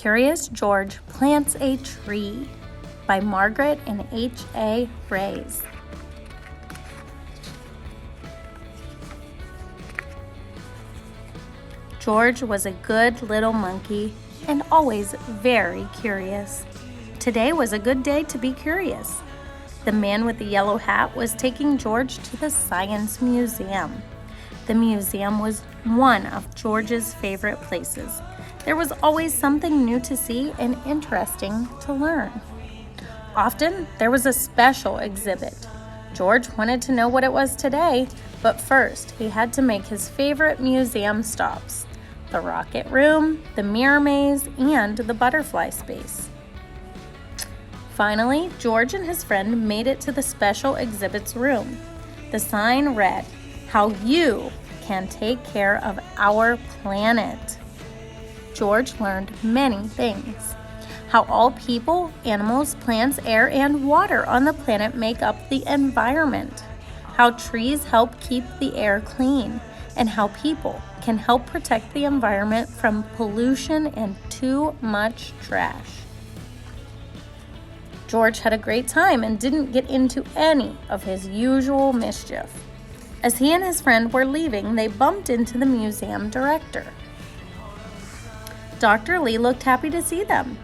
Curious George Plants a Tree by Margaret and H.A. Rays. George was a good little monkey and always very curious. Today was a good day to be curious. The man with the yellow hat was taking George to the Science Museum. The museum was one of George's favorite places. There was always something new to see and interesting to learn. Often, there was a special exhibit. George wanted to know what it was today, but first, he had to make his favorite museum stops: the rocket room, the mirror maze, and the butterfly space. Finally, George and his friend made it to the special exhibits room. The sign read, "How you can take care of our planet." George learned many things. How all people, animals, plants, air, and water on the planet make up the environment. How trees help keep the air clean, and how people can help protect the environment from pollution and too much trash. George had a great time and didn't get into any of his usual mischief. As he and his friend were leaving, they bumped into the museum director. Dr. Lee looked happy to see them.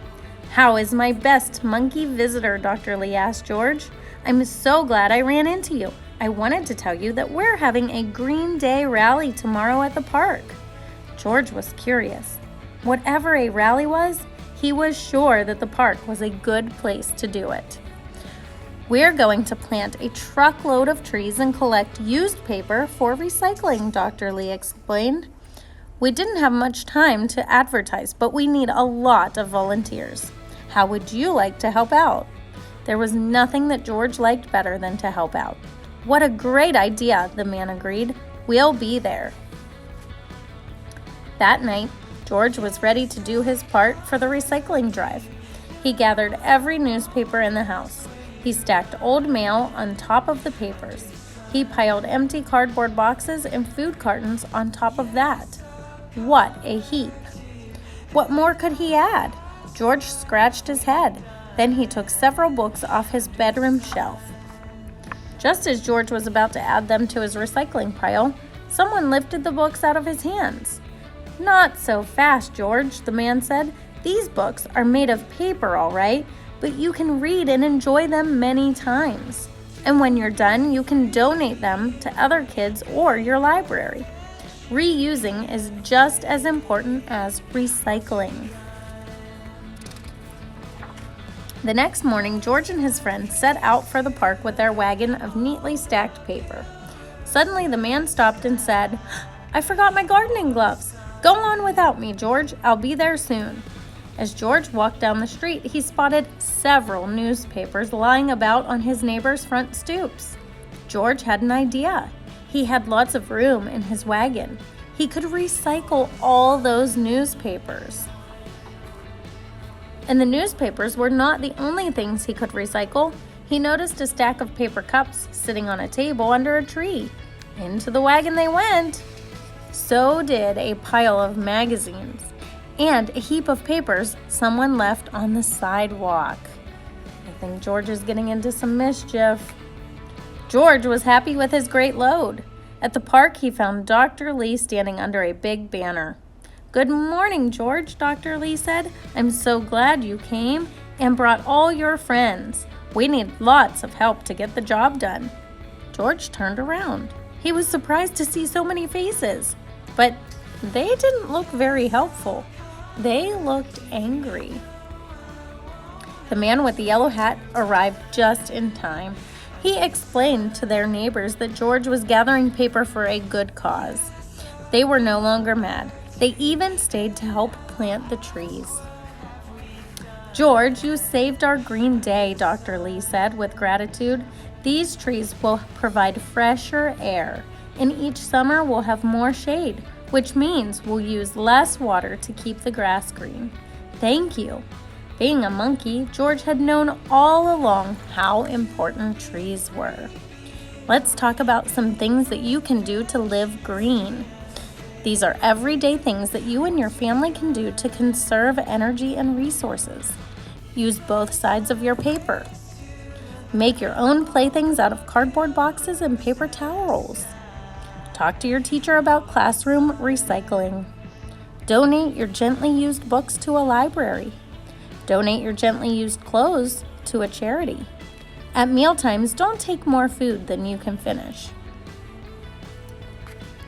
"How is my best monkey visitor?" Dr. Lee asked George. "I'm so glad I ran into you. I wanted to tell you that we're having a Green Day rally tomorrow at the park." George was curious. Whatever a rally was, he was sure that the park was a good place to do it. "We're going to plant a truckload of trees and collect used paper for recycling," Dr. Lee explained. "We didn't have much time to advertise, but we need a lot of volunteers. How would you like to help out?" There was nothing that George liked better than to help out. "What a great idea," the man agreed. "We'll be there." That night, George was ready to do his part for the recycling drive. He gathered every newspaper in the house. He stacked old mail on top of the papers. He piled empty cardboard boxes and food cartons on top of that. What a heap! What more could he add? George scratched his head. Then he took several books off his bedroom shelf. Just as George was about to add them to his recycling pile, someone lifted the books out of his hands. "Not so fast, George," the man said. "These books are made of paper, all right, but you can read and enjoy them many times. And when you're done, you can donate them to other kids or your library. Reusing is just as important as recycling." The next morning, George and his friend set out for the park with their wagon of neatly stacked paper. Suddenly, the man stopped and said, "I forgot my gardening gloves. Go on without me, George. I'll be there soon." As George walked down the street, he spotted several newspapers lying about on his neighbor's front stoops. George had an idea. He had lots of room in his wagon. He could recycle all those newspapers. And the newspapers were not the only things he could recycle. He noticed a stack of paper cups sitting on a table under a tree. Into the wagon they went. So did a pile of magazines and a heap of papers someone left on the sidewalk. I think George is getting into some mischief. George was happy with his great load. At the park, he found Dr. Lee standing under a big banner. "Good morning, George," Dr. Lee said. "I'm so glad you came and brought all your friends. We need lots of help to get the job done." George turned around. He was surprised to see so many faces, but they didn't look very helpful. They looked angry. The man with the yellow hat arrived just in time. He explained to their neighbors that George was gathering paper for a good cause. They were no longer mad. They even stayed to help plant the trees. "George, you saved our green day," Dr. Lee said with gratitude. "These trees will provide fresher air, and each summer we'll have more shade, which means we'll use less water to keep the grass green. Thank you." Being a monkey, George had known all along how important trees were. Let's talk about some things that you can do to live green. These are everyday things that you and your family can do to conserve energy and resources. Use both sides of your paper. Make your own playthings out of cardboard boxes and paper towel rolls. Talk to your teacher about classroom recycling. Donate your gently used books to a library. Donate your gently used clothes to a charity. At mealtimes, don't take more food than you can finish.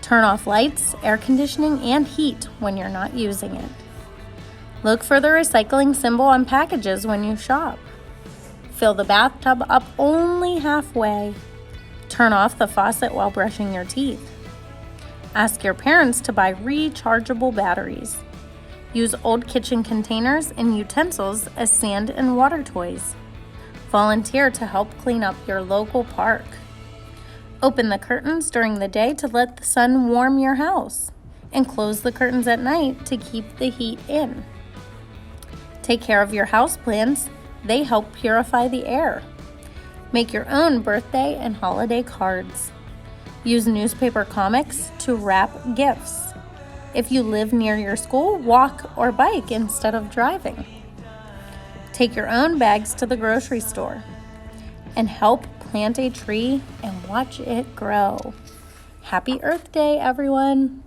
Turn off lights, air conditioning, and heat when you're not using it. Look for the recycling symbol on packages when you shop. Fill the bathtub up only halfway. Turn off the faucet while brushing your teeth. Ask your parents to buy rechargeable batteries. Use old kitchen containers and utensils as sand and water toys. Volunteer to help clean up your local park. Open the curtains during the day to let the sun warm your house, and close the curtains at night to keep the heat in. Take care of your houseplants. They help purify the air. Make your own birthday and holiday cards. Use newspaper comics to wrap gifts. If you live near your school, walk or bike instead of driving. Take your own bags to the grocery store and help plant a tree and watch it grow. Happy Earth Day, everyone!